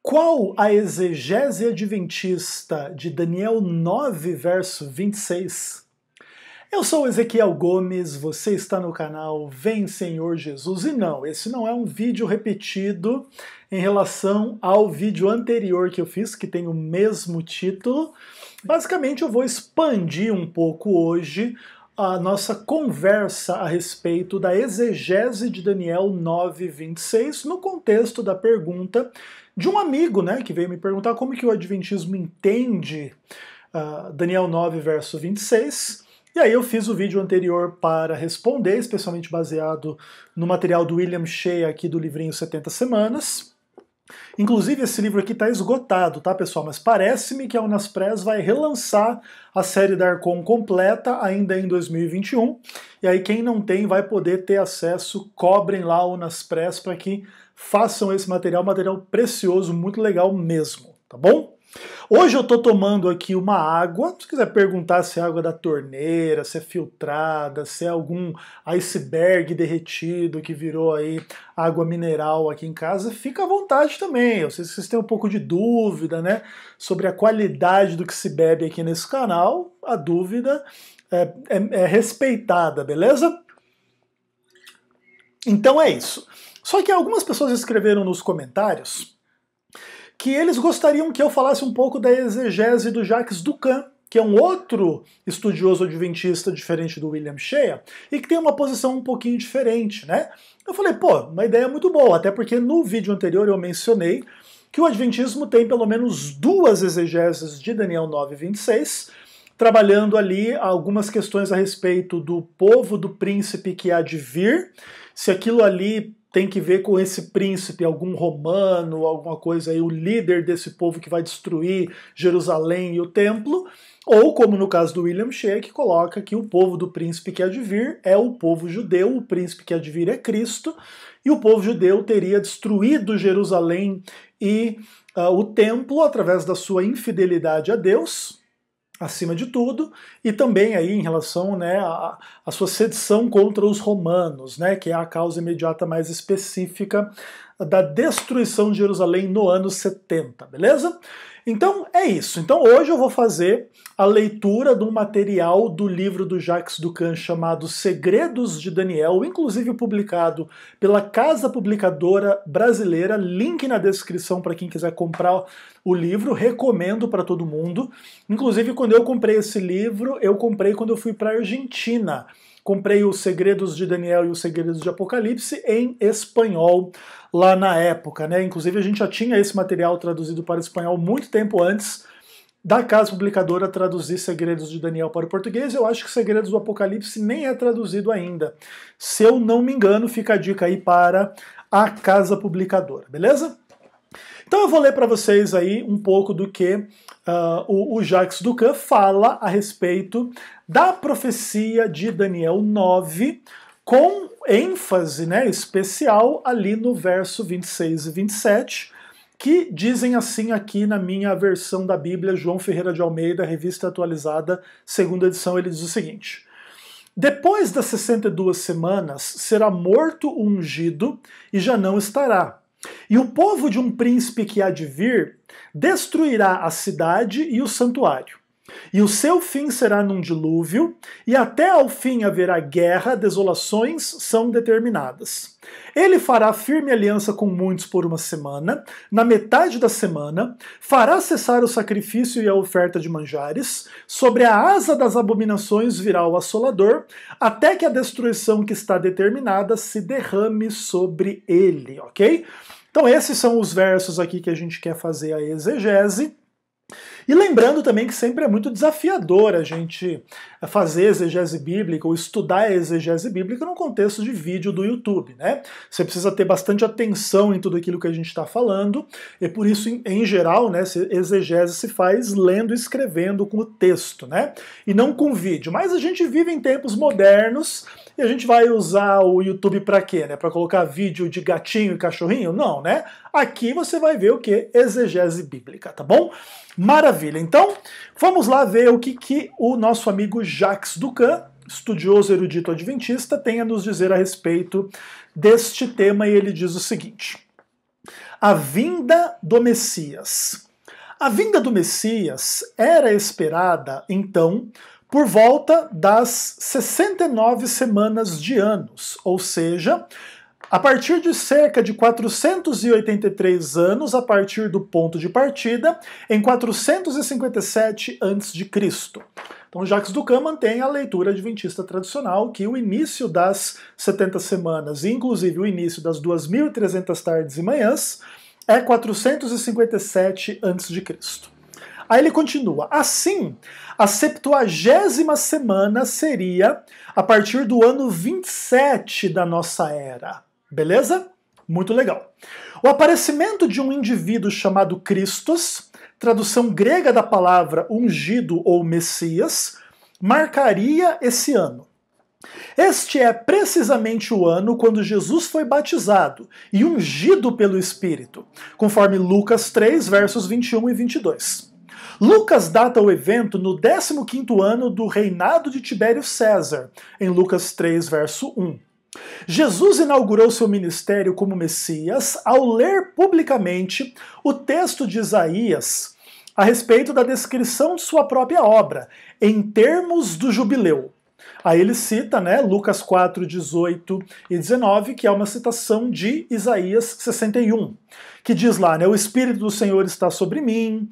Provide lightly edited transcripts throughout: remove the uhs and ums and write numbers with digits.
Qual a exegese adventista de Daniel 9, verso 26? Eu sou Ezequiel Gomes, você está no canal Vem Senhor Jesus. E não, esse não é um vídeo repetido em relação ao vídeo anterior que eu fiz, que tem o mesmo título. Basicamente eu vou expandir um pouco hoje a nossa conversa a respeito da exegese de Daniel 9, 26, no contexto da pergunta de um amigo, né, que veio me perguntar como que o Adventismo entende Daniel 9, verso 26. E aí eu fiz o vídeo anterior para responder, especialmente baseado no material do William Shea aqui do livrinho 70 Semanas. Inclusive esse livro aqui está esgotado, tá pessoal? Mas parece-me que a Unispress vai relançar a série da Arcon completa ainda em 2021. E aí quem não tem vai poder ter acesso, cobrem lá a Unispress para que façam esse material precioso, muito legal mesmo, tá bom? Hoje eu estou tomando aqui uma água, se quiser perguntar se é água da torneira, se é filtrada, se é algum iceberg derretido que virou aí água mineral aqui em casa, fica à vontade também. Eu sei se vocês têm um pouco de dúvida, né, sobre a qualidade do que se bebe aqui nesse canal, a dúvida é respeitada, beleza? Então é isso. Só que algumas pessoas escreveram nos comentários que eles gostariam que eu falasse um pouco da exegese do Jacques Doucan, que é um outro estudioso adventista diferente do William Shea, e que tem uma posição um pouquinho diferente, né? Eu falei, pô, uma ideia muito boa, até porque no vídeo anterior eu mencionei que o Adventismo tem pelo menos duas exegeses de Daniel 9, 26, trabalhando ali algumas questões a respeito do povo do príncipe que há de vir, se aquilo ali tem que ver com esse príncipe, algum romano, alguma coisa aí, o líder desse povo que vai destruir Jerusalém e o templo, ou como no caso do William Shea, que coloca que o povo do príncipe que há de vir é o povo judeu, o príncipe que há de vir é Cristo, e o povo judeu teria destruído Jerusalém e o templo através da sua infidelidade a Deus, acima de tudo, e também aí em relação, né, à sua sedição contra os romanos, né, que é a causa imediata mais específica da destruição de Jerusalém no ano 70, beleza? Então é isso. Então hoje eu vou fazer a leitura de um material do livro do Jacques Doucan chamado Segredos de Daniel, inclusive publicado pela Casa Publicadora Brasileira, link na descrição para quem quiser comprar o livro, recomendo para todo mundo. Inclusive quando eu comprei esse livro, eu comprei quando eu fui para a Argentina. Comprei os Segredos de Daniel e os Segredos de Apocalipse em espanhol lá na época, né? Inclusive a gente já tinha esse material traduzido para espanhol muito tempo antes da Casa Publicadora traduzir Segredos de Daniel para o português. Eu acho que Segredos do Apocalipse nem é traduzido ainda. Se eu não me engano, fica a dica aí para a Casa Publicadora, beleza? Então eu vou ler para vocês aí um pouco do que o Jacques Doucan fala a respeito da profecia de Daniel 9, com ênfase, né, especial ali no verso 26 e 27, que dizem assim aqui na minha versão da Bíblia, João Ferreira de Almeida, revista atualizada, segunda edição, ele diz o seguinte: depois das 62 semanas será morto o ungido e já não estará. E o povo de um príncipe que há de vir destruirá a cidade e o santuário. E o seu fim será num dilúvio, e até ao fim haverá guerra, desolações são determinadas. Ele fará firme aliança com muitos por uma semana, na metade da semana, fará cessar o sacrifício e a oferta de manjares, sobre a asa das abominações virá o assolador, até que a destruição que está determinada se derrame sobre ele, ok? Então esses são os versos aqui que a gente quer fazer a exegese. E lembrando também que sempre é muito desafiador a gente fazer exegese bíblica ou estudar a exegese bíblica no contexto de vídeo do YouTube, né? Você precisa ter bastante atenção em tudo aquilo que a gente está falando, e por isso, em geral, né, exegese se faz lendo e escrevendo com o texto, né? E não com vídeo. Mas a gente vive em tempos modernos e a gente vai usar o YouTube para quê, né? Para colocar vídeo de gatinho e cachorrinho? Não, né? Aqui você vai ver o que? Exegese bíblica, tá bom? Maravilha. Então, vamos lá ver o que o nosso amigo Jacques Doucan, estudioso erudito adventista, tem a nos dizer a respeito deste tema, e ele diz o seguinte: A vinda do Messias. A vinda do Messias era esperada, então, por volta das 69 semanas de anos, ou seja, a partir de cerca de 483 anos, a partir do ponto de partida, em 457 a.C. Então Jacques Ducan mantém a leitura adventista tradicional que o início das 70 semanas, e inclusive o início das 2.300 tardes e manhãs, é 457 a.C. Aí ele continua. Assim, a 70ª semana seria a partir do ano 27 da nossa era. Beleza? Muito legal. O aparecimento de um indivíduo chamado Christos, tradução grega da palavra ungido ou Messias, marcaria esse ano. Este é precisamente o ano quando Jesus foi batizado e ungido pelo Espírito, conforme Lucas 3, versos 21 e 22. Lucas data o evento no 15º ano do reinado de Tibério César, em Lucas 3, verso 1. Jesus inaugurou seu ministério como Messias ao ler publicamente o texto de Isaías a respeito da descrição de sua própria obra, em termos do jubileu. Aí ele cita, Lucas 4, 18 e 19, que é uma citação de Isaías 61, que diz lá, o Espírito do Senhor está sobre mim,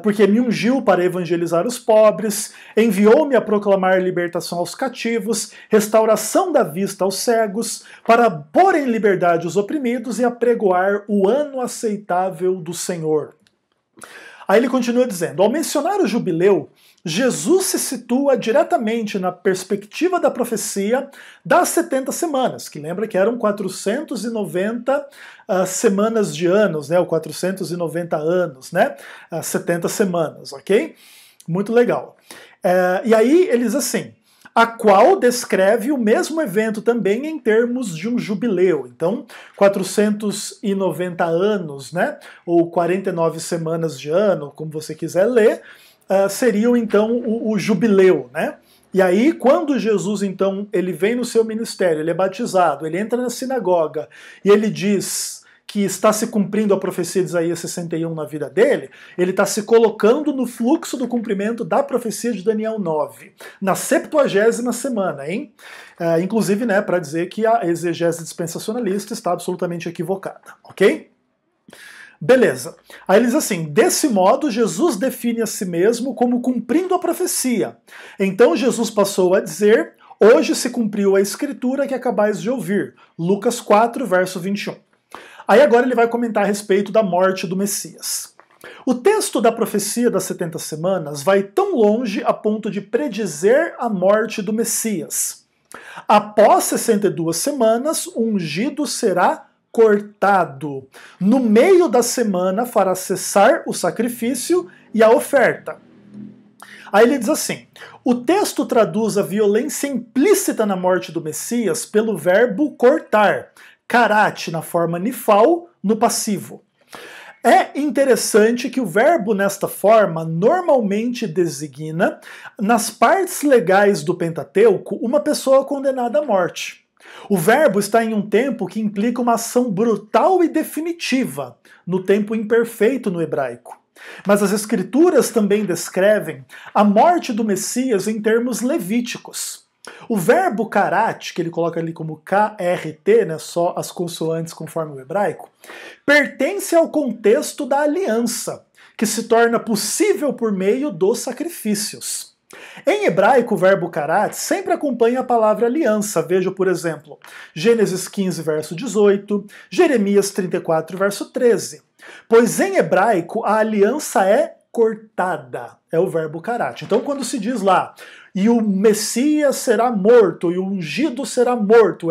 porque me ungiu para evangelizar os pobres, enviou-me a proclamar libertação aos cativos, restauração da vista aos cegos, para pôr em liberdade os oprimidos e apregoar o ano aceitável do Senhor. Aí ele continua dizendo, ao mencionar o jubileu, Jesus se situa diretamente na perspectiva da profecia das 70 semanas, que lembra que eram 490 semanas de anos, ou 490 anos, 70 semanas, ok? Muito legal. E aí ele diz assim, a qual descreve o mesmo evento também em termos de um jubileu. Então, 490 anos, ou 49 semanas de ano, como você quiser ler, seriam então o jubileu, E aí, quando Jesus, então, ele vem no seu ministério, ele é batizado, ele entra na sinagoga e ele diz que está se cumprindo a profecia de Isaías 61 na vida dele, ele está se colocando no fluxo do cumprimento da profecia de Daniel 9, na 70ª semana, hein? Inclusive, para dizer que a exegese dispensacionalista está absolutamente equivocada, ok? Beleza. Aí ele diz assim, desse modo Jesus define a si mesmo como cumprindo a profecia. Então Jesus passou a dizer, hoje se cumpriu a escritura que acabais de ouvir. Lucas 4, verso 21. Aí agora ele vai comentar a respeito da morte do Messias. O texto da profecia das 70 semanas vai tão longe a ponto de predizer a morte do Messias. Após 62 semanas, o ungido será cortado. No meio da semana fará cessar o sacrifício e a oferta. Aí ele diz assim, o texto traduz a violência implícita na morte do Messias pelo verbo cortar, karat na forma nifal, no passivo. É interessante que o verbo nesta forma normalmente designa, nas partes legais do Pentateuco, uma pessoa condenada à morte. O verbo está em um tempo que implica uma ação brutal e definitiva, no tempo imperfeito no hebraico. Mas as escrituras também descrevem a morte do Messias em termos levíticos. O verbo karat, que ele coloca ali como KRT, só as consoantes conforme o hebraico, pertence ao contexto da aliança, que se torna possível por meio dos sacrifícios. Em hebraico, o verbo karat sempre acompanha a palavra aliança. Veja, por exemplo, Gênesis 15, verso 18, Jeremias 34, verso 13. Pois em hebraico, a aliança é cortada. É o verbo karat. Então, quando se diz lá, e o Messias será morto, e o ungido será morto,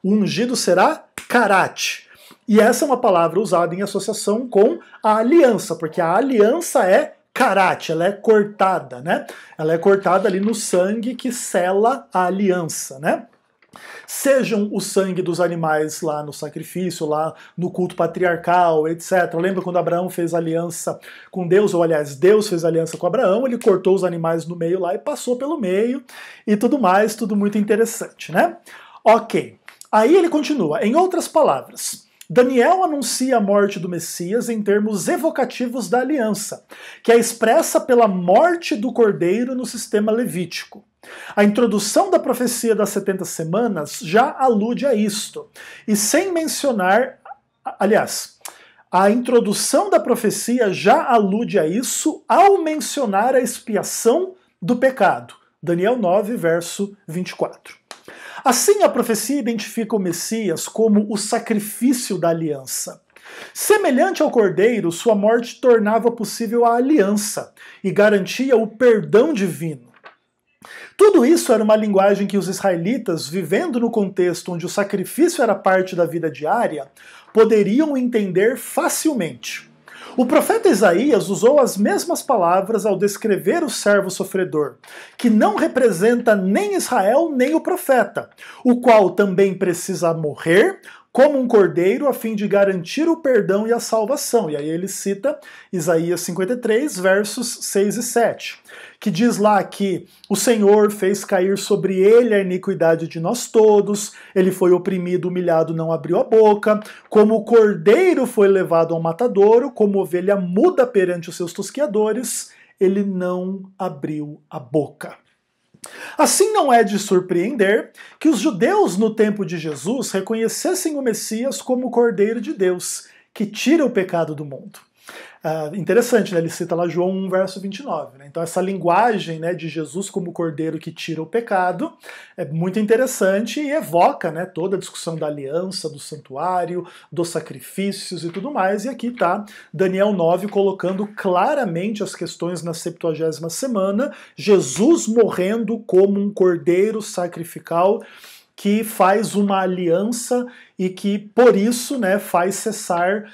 o ungido será karat. E essa é uma palavra usada em associação com a aliança, porque a aliança é karat, ela é cortada, Ela é cortada ali no sangue que sela a aliança, Sejam o sangue dos animais lá no sacrifício, lá no culto patriarcal, etc. Lembra quando Abraão fez aliança com Deus, ou aliás, Deus fez aliança com Abraão, ele cortou os animais no meio lá e passou pelo meio e tudo mais, tudo muito interessante, Ok. Aí ele continua, em outras palavras, Daniel anuncia a morte do Messias em termos evocativos da aliança, que é expressa pela morte do cordeiro no sistema levítico. A introdução da profecia das 70 semanas já alude a isto, e sem mencionar, aliás, a introdução da profecia já alude a isso ao mencionar a expiação do pecado. Daniel 9, verso 24. Assim, a profecia identifica o Messias como o sacrifício da aliança. Semelhante ao cordeiro, sua morte tornava possível a aliança e garantia o perdão divino. Tudo isso era uma linguagem que os israelitas, vivendo no contexto onde o sacrifício era parte da vida diária, poderiam entender facilmente. O profeta Isaías usou as mesmas palavras ao descrever o servo sofredor, que não representa nem Israel nem o profeta, o qual também precisa morrer como um cordeiro a fim de garantir o perdão e a salvação. E aí ele cita Isaías 53, versos 6 e 7, que diz lá que o Senhor fez cair sobre ele a iniquidade de nós todos, ele foi oprimido, humilhado, não abriu a boca, como o cordeiro foi levado ao matadouro, como ovelha muda perante os seus tosqueadores, ele não abriu a boca. Assim, não é de surpreender que os judeus no tempo de Jesus reconhecessem o Messias como o Cordeiro de Deus, que tira o pecado do mundo. Interessante, né? Ele cita lá João 1, verso 29. Né? Então essa linguagem, né, de Jesus como cordeiro que tira o pecado é muito interessante e evoca, né, toda a discussão da aliança, do santuário, dos sacrifícios e tudo mais. E aqui está Daniel 9 colocando claramente as questões na 70ª semana, Jesus morrendo como um cordeiro sacrificial que faz uma aliança e que, por isso, né, faz cessar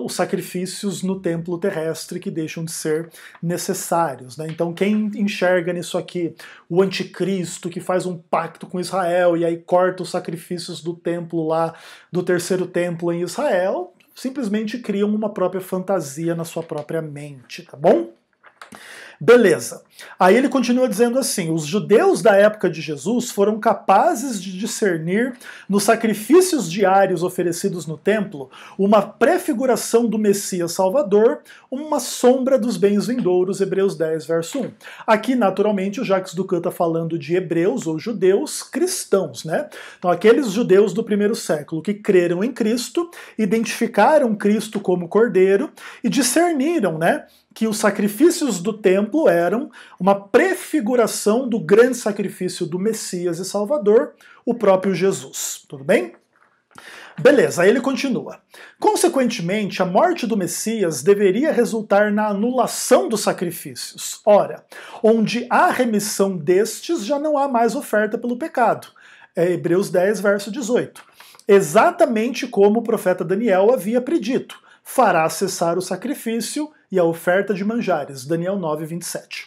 os sacrifícios no templo terrestre que deixam de ser necessários. Né? Então, quem enxerga nisso aqui o anticristo que faz um pacto com Israel e aí corta os sacrifícios do templo lá, do terceiro templo em Israel, simplesmente criam uma própria fantasia na sua própria mente, tá bom? Beleza. Aí ele continua dizendo assim: os judeus da época de Jesus foram capazes de discernir nos sacrifícios diários oferecidos no templo uma prefiguração do Messias Salvador, uma sombra dos bens vindouros, Hebreus 10, verso 1. Aqui, naturalmente, o Jacques Ducan está falando de hebreus ou judeus cristãos, né? Então, aqueles judeus do primeiro século que creram em Cristo, identificaram Cristo como Cordeiro e discerniram, né, que os sacrifícios do templo eram uma prefiguração do grande sacrifício do Messias e Salvador, o próprio Jesus. Tudo bem? Beleza, aí ele continua. Consequentemente, a morte do Messias deveria resultar na anulação dos sacrifícios. Ora, onde há remissão destes, já não há mais oferta pelo pecado. É Hebreus 10, verso 18. Exatamente como o profeta Daniel havia predito. Fará cessar o sacrifício e a oferta de manjares. Daniel 9, 27.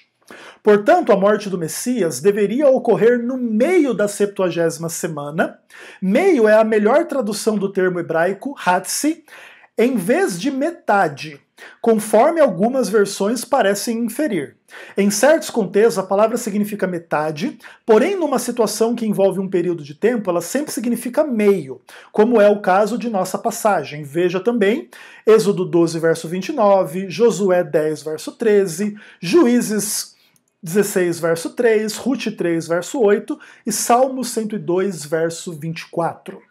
Portanto, a morte do Messias deveria ocorrer no meio da 70ª semana. Meio é a melhor tradução do termo hebraico, hatsi, em vez de metade, conforme algumas versões parecem inferir. Em certos contextos, a palavra significa metade, porém numa situação que envolve um período de tempo, ela sempre significa meio, como é o caso de nossa passagem. Veja também Êxodo 12, verso 29, Josué 10, verso 13, Juízes 16, verso 3, Rute 3, verso 8 e Salmo 102, verso 24.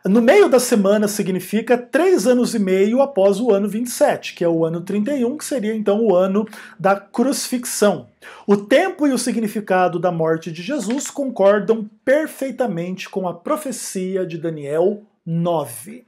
No meio da semana significa 3 anos e meio após o ano 27, que é o ano 31, que seria então o ano da crucifixão. O tempo e o significado da morte de Jesus concordam perfeitamente com a profecia de Daniel 9.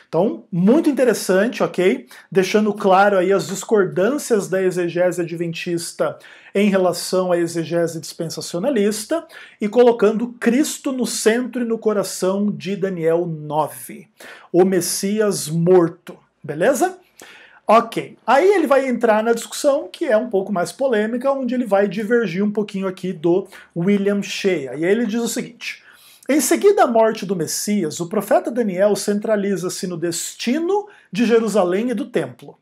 Então, muito interessante, ok? Deixando claro aí as discordâncias da exegese adventista em relação à exegese dispensacionalista e colocando Cristo no centro e no coração de Daniel 9, o Messias morto, beleza? Ok, aí ele vai entrar na discussão que é um pouco mais polêmica, onde ele vai divergir um pouquinho aqui do William Shea. E aí ele diz o seguinte: em seguida à morte do Messias, o profeta Daniel centraliza-se no destino de Jerusalém e do templo.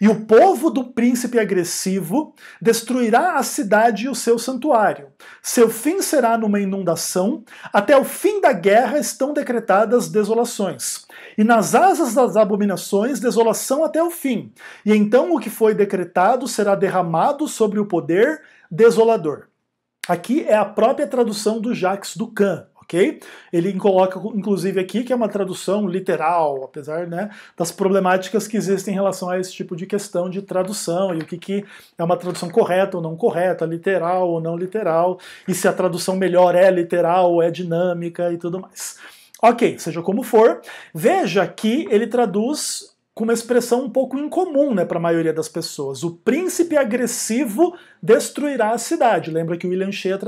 E o povo do príncipe agressivo destruirá a cidade e o seu santuário. Seu fim será numa inundação. Até o fim da guerra estão decretadas desolações. E nas asas das abominações, desolação até o fim. E então o que foi decretado será derramado sobre o poder desolador. Aqui é a própria tradução do Jacques Ducan. Okay? Ele coloca, inclusive, aqui que é uma tradução literal, apesar, né, das problemáticas que existem em relação a esse tipo de questão de tradução e o que é uma tradução correta ou não correta, literal ou não literal, e se a tradução melhor é literal ou é dinâmica e tudo mais. Ok, seja como for, veja que ele traduz com uma expressão um pouco incomum, né, para a maioria das pessoas. O príncipe agressivo destruirá a cidade. Lembra que o William Shea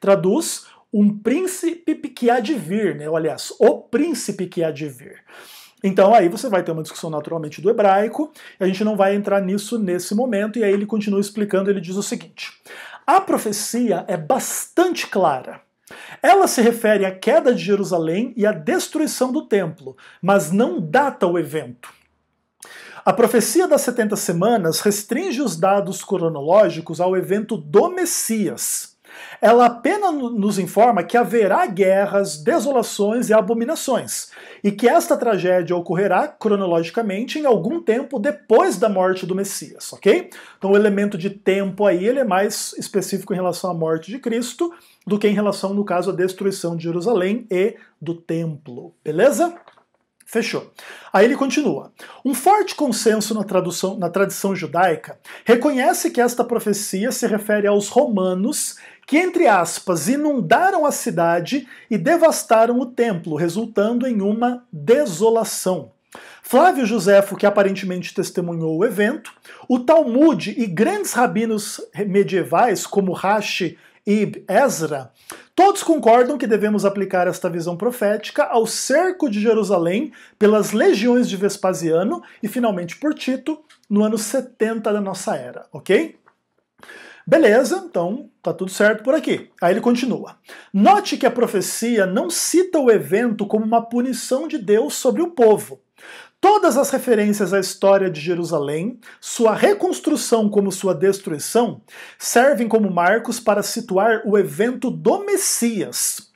traduz um príncipe que há de vir, né? Ou, aliás, o príncipe que há de vir. Então aí você vai ter uma discussão naturalmente do hebraico, e a gente não vai entrar nisso nesse momento, e aí ele continua explicando, ele diz o seguinte: a profecia é bastante clara. Ela se refere à queda de Jerusalém e à destruição do templo, mas não data o evento. A profecia das 70 semanas restringe os dados cronológicos ao evento do Messias. Ela apenas nos informa que haverá guerras, desolações e abominações, e que esta tragédia ocorrerá cronologicamente em algum tempo depois da morte do Messias, ok? Então o elemento de tempo aí ele é mais específico em relação à morte de Cristo do que em relação, no caso, à destruição de Jerusalém e do templo, beleza? Fechou. Aí ele continua. Um forte consenso na tradição judaica reconhece que esta profecia se refere aos romanos que, entre aspas, inundaram a cidade e devastaram o templo, resultando em uma desolação. Flávio Joséfo, que aparentemente testemunhou o evento, o Talmud e grandes rabinos medievais como Rashi e Ezra, todos concordam que devemos aplicar esta visão profética ao cerco de Jerusalém pelas legiões de Vespasiano e finalmente por Tito no ano 70 da nossa era, ok? Beleza, então tá tudo certo por aqui. Aí ele continua. Note que a profecia não cita o evento como uma punição de Deus sobre o povo. Todas as referências à história de Jerusalém, sua reconstrução como sua destruição, servem como marcos para situar o evento do Messias.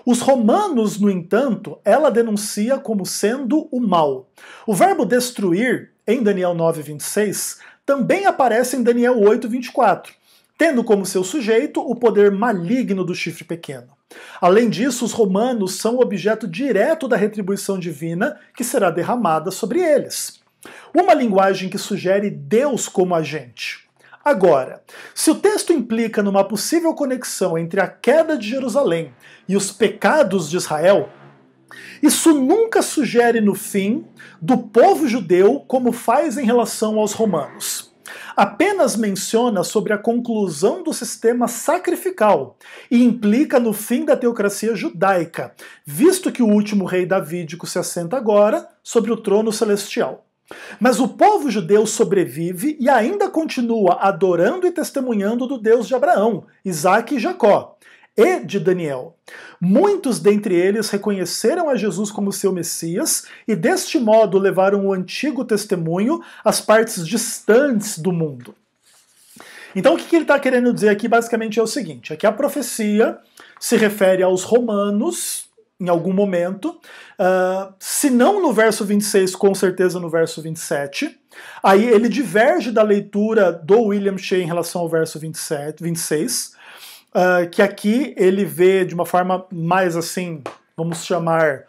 Os romanos, no entanto, ela denuncia como sendo o mal. O verbo destruir, em Daniel 9:26, também aparece em Daniel 8:24, tendo como seu sujeito o poder maligno do chifre pequeno. Além disso, os romanos são objeto direto da retribuição divina que será derramada sobre eles. Uma linguagem que sugere Deus como agente. Agora, se o texto implica numa possível conexão entre a queda de Jerusalém e os pecados de Israel, isso nunca sugere no fim do povo judeu como faz em relação aos romanos. Apenas menciona sobre a conclusão do sistema sacrificial e implica no fim da teocracia judaica, visto que o último rei davídico se assenta agora sobre o trono celestial. Mas o povo judeu sobrevive e ainda continua adorando e testemunhando do Deus de Abraão, Isaque e Jacó, e de Daniel. Muitos dentre eles reconheceram a Jesus como seu Messias e deste modo levaram o antigo testemunho às partes distantes do mundo. Então o que ele está querendo dizer aqui basicamente é o seguinte, é que a profecia se refere aos romanos em algum momento, se não no verso 26, com certeza no verso 27, aí ele diverge da leitura do William Shea em relação ao verso 26, que aqui ele vê de uma forma mais assim, vamos chamar,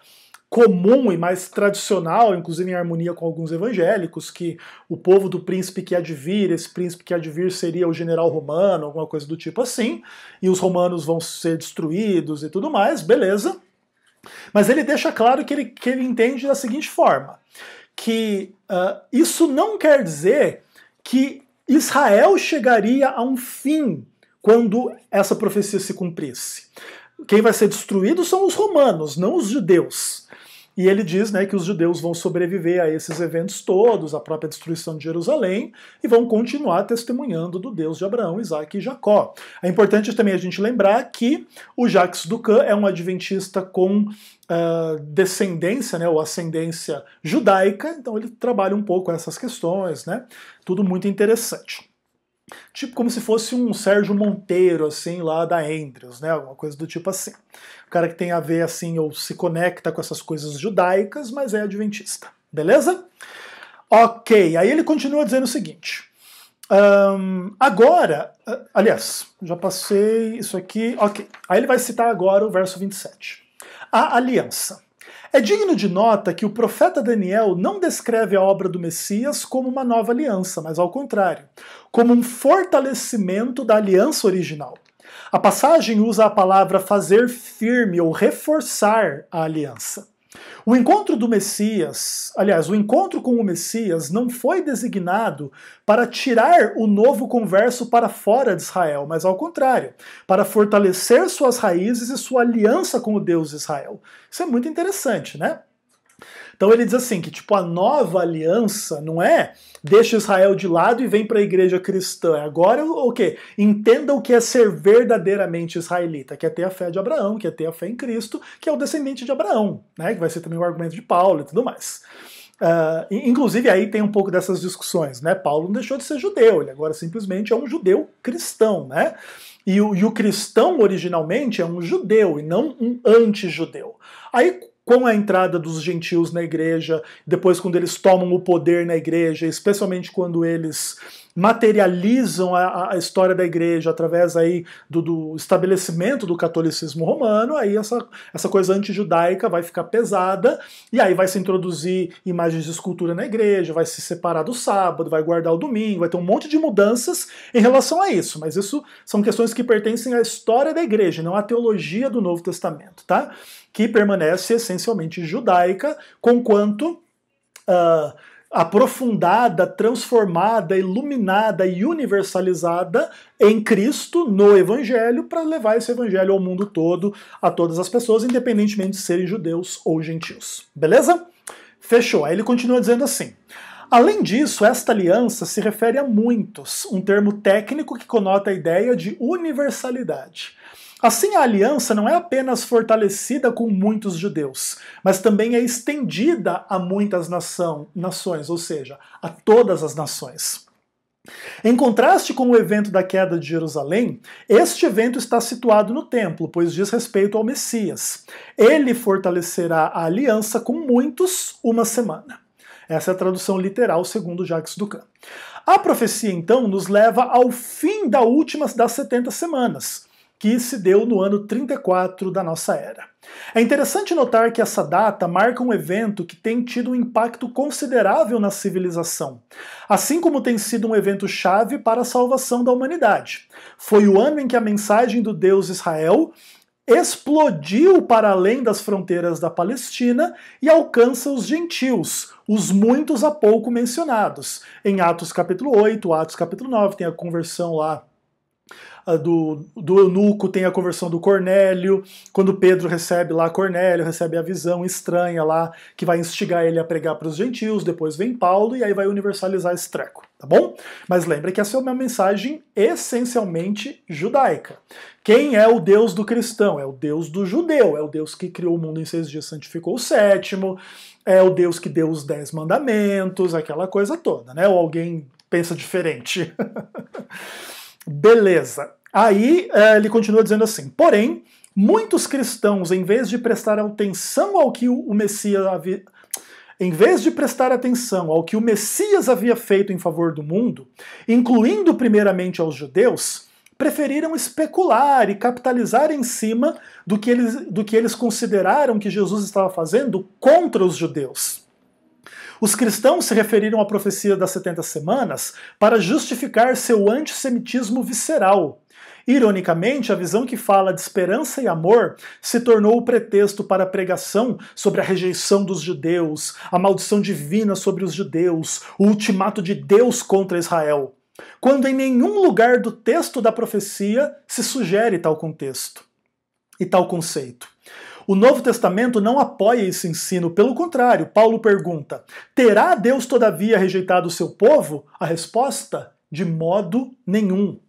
comum e mais tradicional, inclusive em harmonia com alguns evangélicos, que o povo do príncipe que há de vir, esse príncipe que há de vir seria o general romano, alguma coisa do tipo assim, e os romanos vão ser destruídos e tudo mais, beleza. Mas ele deixa claro que ele entende da seguinte forma, que isso não quer dizer que Israel chegaria a um fim quando essa profecia se cumprisse. Quem vai ser destruído são os romanos, não os judeus. E ele diz, né, que os judeus vão sobreviver a esses eventos todos, a própria destruição de Jerusalém, e vão continuar testemunhando do Deus de Abraão, Isaac e Jacó. É importante também a gente lembrar que o Jacques Ducan é um adventista com descendência, né, ou ascendência judaica, então ele trabalha um pouco essas questões, né, tudo muito interessante. Tipo como se fosse um Sérgio Monteiro, assim, lá da Andrews, né? Alguma coisa do tipo assim. O cara que tem a ver, assim, ou se conecta com essas coisas judaicas, mas é adventista. Beleza? Ok, aí ele continua dizendo o seguinte. Agora, aliás, já passei isso aqui. Ok, aí ele vai citar agora o verso 27. A aliança. É digno de nota que o profeta Daniel não descreve a obra do Messias como uma nova aliança, mas ao contrário, como um fortalecimento da aliança original. A passagem usa a palavra fazer firme ou reforçar a aliança. O encontro do Messias, aliás, o encontro com o Messias não foi designado para tirar o novo converso para fora de Israel, mas ao contrário, para fortalecer suas raízes e sua aliança com o Deus de Israel. Isso é muito interessante, né? Então ele diz assim, que tipo, a nova aliança não é deixa Israel de lado e vem para a igreja cristã. Agora o quê? Entenda o que é ser verdadeiramente israelita, que é ter a fé de Abraão, que é ter a fé em Cristo, que é o descendente de Abraão, né? Que vai ser também o argumento de Paulo e tudo mais. Inclusive aí tem um pouco dessas discussões, né? Paulo não deixou de ser judeu, ele agora simplesmente é um judeu cristão, né? E o cristão originalmente é um judeu e não um anti-judeu. Aí com a entrada dos gentios na igreja, depois quando eles tomam o poder na igreja, especialmente quando eles materializam a história da igreja através aí do estabelecimento do catolicismo romano, aí essa coisa antijudaica vai ficar pesada, e aí vai se introduzir imagens de escultura na igreja, vai se separar do sábado, vai guardar o domingo, vai ter um monte de mudanças em relação a isso, mas isso são questões que pertencem à história da igreja, não à teologia do Novo Testamento, tá? Que permanece essencialmente judaica, conquanto aprofundada, transformada, iluminada e universalizada em Cristo, no Evangelho, para levar esse Evangelho ao mundo todo, a todas as pessoas, independentemente de serem judeus ou gentios. Beleza? Fechou. Aí ele continua dizendo assim. Além disso, esta aliança se refere a muitos, um termo técnico que conota a ideia de universalidade. Assim, a aliança não é apenas fortalecida com muitos judeus, mas também é estendida a muitas nações, ou seja, a todas as nações. Em contraste com o evento da queda de Jerusalém, este evento está situado no templo, pois diz respeito ao Messias. Ele fortalecerá a aliança com muitos uma semana. Essa é a tradução literal segundo Jacques Ducan. A profecia, então, nos leva ao fim da última das 70 semanas, que se deu no ano 34 da nossa era. É interessante notar que essa data marca um evento que tem tido um impacto considerável na civilização, assim como tem sido um evento-chave para a salvação da humanidade. Foi o ano em que a mensagem do Deus Israel explodiu para além das fronteiras da Palestina e alcança os gentios, os muitos há pouco mencionados. Em Atos capítulo 8, Atos capítulo 9, tem a conversão lá do eunuco, tem a conversão do Cornélio, quando Pedro recebe lá Cornélio, recebe a visão estranha lá, que vai instigar ele a pregar para os gentios, depois vem Paulo e aí vai universalizar esse treco, tá bom? Mas lembra que essa é uma mensagem essencialmente judaica. Quem é o Deus do cristão? É o Deus do judeu, é o Deus que criou o mundo em 6 dias, santificou o 7º, é o Deus que deu os 10 mandamentos, aquela coisa toda, né? Ou alguém pensa diferente. Beleza. Aí ele continua dizendo assim, porém, muitos cristãos, em vez de prestar atenção ao que o Messias havia... Em vez de prestar atenção ao que o Messias havia feito em favor do mundo, incluindo primeiramente aos judeus, preferiram especular e capitalizar em cima do que eles consideraram que Jesus estava fazendo contra os judeus. Os cristãos se referiram à profecia das 70 semanas para justificar seu antissemitismo visceral. Ironicamente, a visão que fala de esperança e amor se tornou o pretexto para a pregação sobre a rejeição dos judeus, a maldição divina sobre os judeus, o ultimato de Deus contra Israel, quando em nenhum lugar do texto da profecia se sugere tal contexto e tal conceito. O Novo Testamento não apoia esse ensino, pelo contrário, Paulo pergunta: terá Deus todavia rejeitado o seu povo? A resposta: de modo nenhum.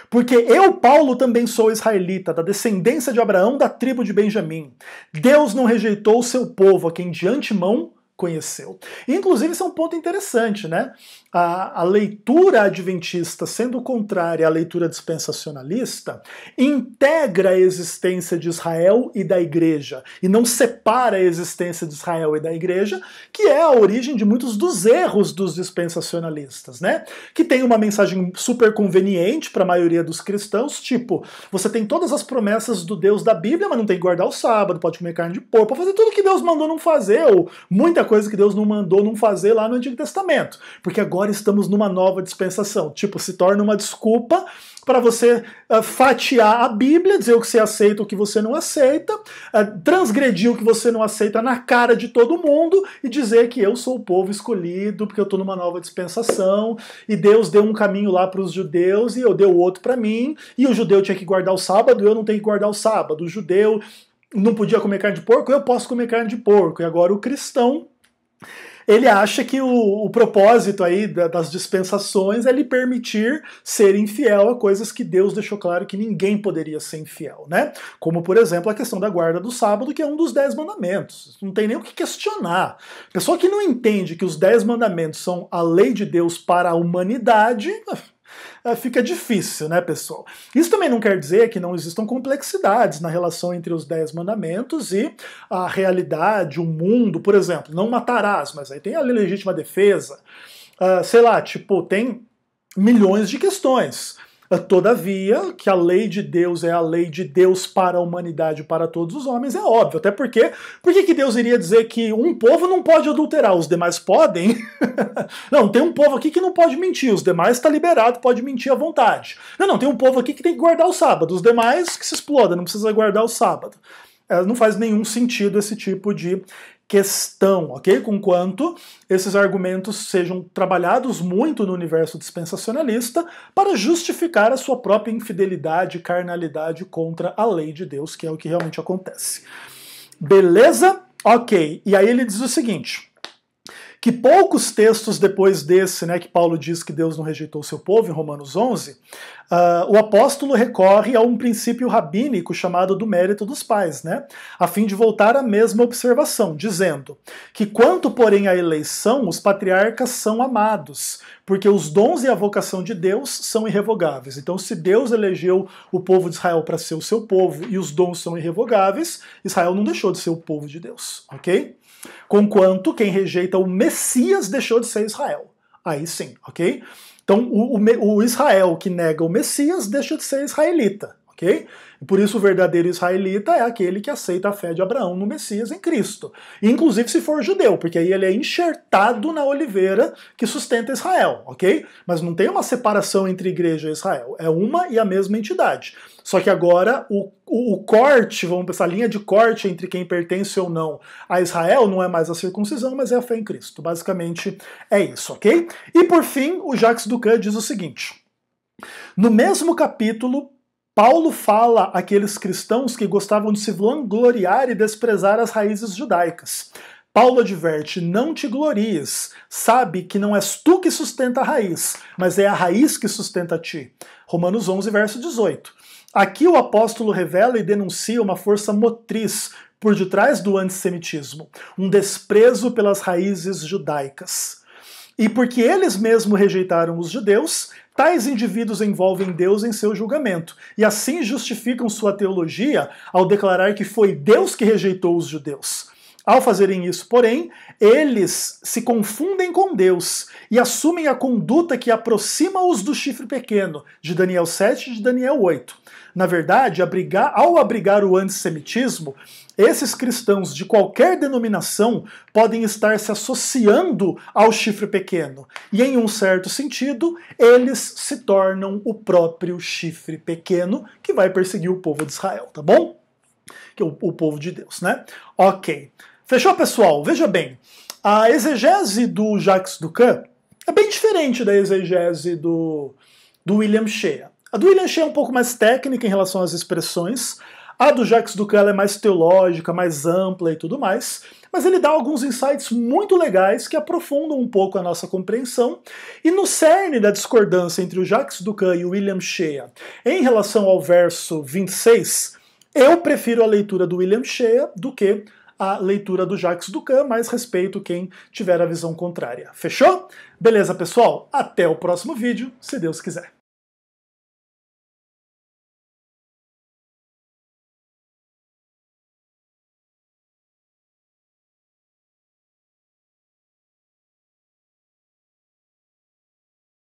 Porque eu, Paulo, também sou israelita, da descendência de Abraão, da tribo de Benjamim. Deus não rejeitou o seu povo, a quem de antemão conheceu. Inclusive, isso é um ponto interessante, né? A leitura adventista, sendo contrária à leitura dispensacionalista, integra a existência de Israel e da igreja, e não separa a existência de Israel e da igreja, que é a origem de muitos dos erros dos dispensacionalistas, né? Que tem uma mensagem super conveniente para a maioria dos cristãos, tipo, você tem todas as promessas do Deus da Bíblia, mas não tem que guardar o sábado, pode comer carne de porco, pode fazer tudo que Deus mandou não fazer, ou muita coisa que Deus não mandou não fazer lá no Antigo Testamento, porque agora estamos numa nova dispensação. Tipo, se torna uma desculpa para você fatiar a Bíblia, dizer o que você aceita, o que você não aceita, transgredir o que você não aceita na cara de todo mundo e dizer que eu sou o povo escolhido porque eu estou numa nova dispensação e Deus deu um caminho lá para os judeus e eu dei outro para mim, e o judeu tinha que guardar o sábado, eu não tenho que guardar o sábado. O judeu não podia comer carne de porco, eu posso comer carne de porco. E agora o cristão, ele acha que o propósito aí das dispensações é lhe permitir ser infiel a coisas que Deus deixou claro que ninguém poderia ser infiel, né? Como, por exemplo, a questão da guarda do sábado, que é um dos 10 mandamentos. Não tem nem o que questionar. Pessoa que não entende que os 10 mandamentos são a lei de Deus para a humanidade, fica difícil, né, pessoal? Isso também não quer dizer que não existam complexidades na relação entre os 10 mandamentos e a realidade, o mundo. Por exemplo, não matarás, mas aí tem a legítima defesa. Sei lá, tipo, tem milhões de questões. Todavia, que a lei de Deus é a lei de Deus para a humanidade, para todos os homens, é óbvio. Até porque, por que Deus iria dizer que um povo não pode adulterar, os demais podem? Não, tem um povo aqui que não pode mentir, os demais está liberado, pode mentir à vontade. Não, tem um povo aqui que tem que guardar o sábado, os demais que se exploda, não precisa guardar o sábado. Não faz nenhum sentido esse tipo de questão, ok? Conquanto esses argumentos sejam trabalhados muito no universo dispensacionalista para justificar a sua própria infidelidade e carnalidade contra a lei de Deus, que é o que realmente acontece. Beleza? Ok. E aí ele diz o seguinte: que poucos textos depois desse, né, que Paulo diz que Deus não rejeitou o seu povo, em Romanos 11, o apóstolo recorre a um princípio rabínico chamado do mérito dos pais, né, a fim de voltar à mesma observação, dizendo que quanto, porém, à eleição, os patriarcas são amados, porque os dons e a vocação de Deus são irrevogáveis. Então, se Deus elegeu o povo de Israel para ser o seu povo e os dons são irrevogáveis, Israel não deixou de ser o povo de Deus, ok? Conquanto quem rejeita o Messias deixou de ser Israel. Aí sim, ok? Então o Israel que nega o Messias deixa de ser israelita, ok? E por isso o verdadeiro israelita é aquele que aceita a fé de Abraão no Messias em Cristo. Inclusive se for judeu, porque aí ele é enxertado na oliveira que sustenta Israel, ok? Mas não tem uma separação entre igreja e Israel. É uma e a mesma entidade. Só que agora o corte, vamos pensar, a linha de corte entre quem pertence ou não a Israel não é mais a circuncisão, mas é a fé em Cristo. Basicamente é isso, ok? E por fim, o Jacques Ducan diz o seguinte: no mesmo capítulo, Paulo fala àqueles cristãos que gostavam de se vangloriar e desprezar as raízes judaicas. Paulo adverte: não te glories, sabe que não és tu que sustenta a raiz, mas é a raiz que sustenta a ti. Romanos 11, verso 18. Aqui o apóstolo revela e denuncia uma força motriz por detrás do antissemitismo, um desprezo pelas raízes judaicas. E porque eles mesmos rejeitaram os judeus, tais indivíduos envolvem Deus em seu julgamento, e assim justificam sua teologia ao declarar que foi Deus que rejeitou os judeus. Ao fazerem isso, porém, eles se confundem com Deus e assumem a conduta que aproxima-os do chifre pequeno, de Daniel 7 e de Daniel 8. Na verdade, ao abrigar o antissemitismo, esses cristãos de qualquer denominação podem estar se associando ao chifre pequeno. E em um certo sentido, eles se tornam o próprio chifre pequeno que vai perseguir o povo de Israel, tá bom? Que é o povo de Deus, né? Ok. Fechou, pessoal? Veja bem, a exegese do Jacques Ducan é bem diferente da exegese do William Shea. A do William Shea é um pouco mais técnica em relação às expressões. A do Jacques Ducan é mais teológica, mais ampla e tudo mais, mas ele dá alguns insights muito legais que aprofundam um pouco a nossa compreensão, e no cerne da discordância entre o Jacques Ducan e o William Shea em relação ao verso 26, eu prefiro a leitura do William Shea do que a leitura do Jacques Ducan, mas respeito quem tiver a visão contrária. Fechou? Beleza, pessoal? Até o próximo vídeo, se Deus quiser.